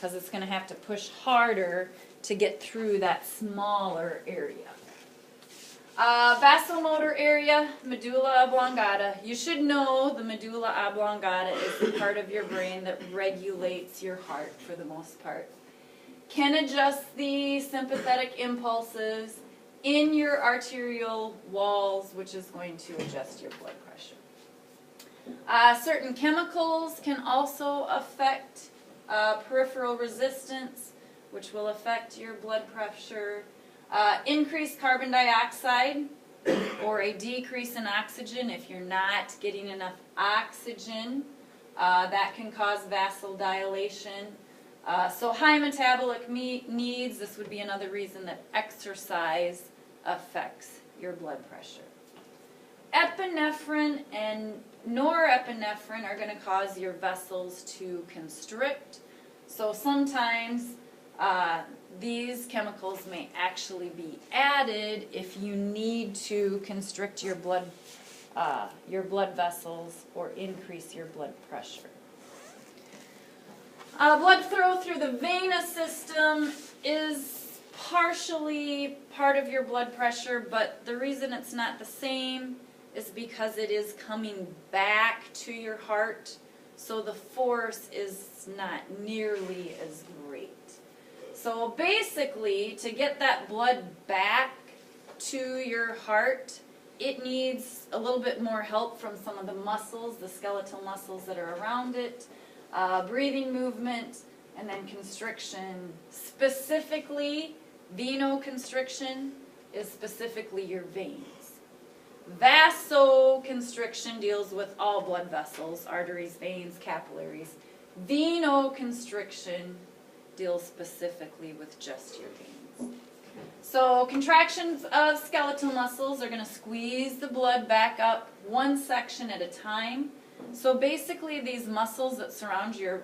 because it's going to have to push harder to get through that smaller area. Vasomotor area, medulla oblongata. You should know the medulla oblongata is the part of your brain that regulates your heart for the most part. Can adjust the sympathetic impulses in your arterial walls, which is going to adjust your blood pressure. Certain chemicals can also affect peripheral resistance, which will affect your blood pressure. Increased carbon dioxide or a decrease in oxygen. If you're not getting enough oxygen, that can cause vasodilation. So high metabolic needs, this would be another reason that exercise affects your blood pressure. Epinephrine and norepinephrine are going to cause your vessels to constrict. So sometimes these chemicals may actually be added if you need to constrict your blood vessels or increase your blood pressure. Blood flow through the venous system is partially part of your blood pressure, but the reason it's not the same is because it is coming back to your heart, so the force is not nearly as great. So basically, to get that blood back to your heart, it needs a little bit more help from some of the muscles, the skeletal muscles that are around it, breathing movement, and then constriction. Specifically, venoconstriction is specifically your veins. Vasoconstriction deals with all blood vessels, arteries, veins, capillaries. Venoconstriction deals specifically with just your veins. So contractions of skeletal muscles are going to squeeze the blood back up one section at a time. So basically these muscles that surround your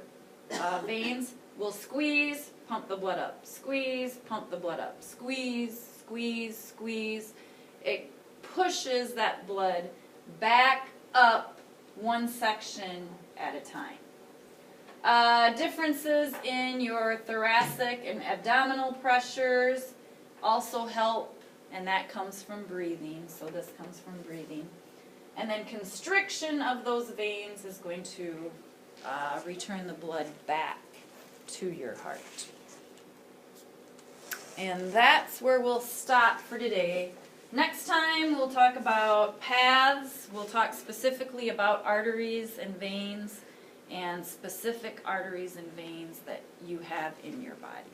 veins will squeeze, pump the blood up, squeeze, pump the blood up, squeeze, squeeze, squeeze. It pushes that blood back up one section at a time. Differences in your thoracic and abdominal pressures also help, and that comes from breathing. So this comes from breathing. And then constriction of those veins is going to return the blood back to your heart. And that's where we'll stop for today. Next time we'll talk about paths. We'll talk specifically about arteries and veins and specific arteries and veins that you have in your body.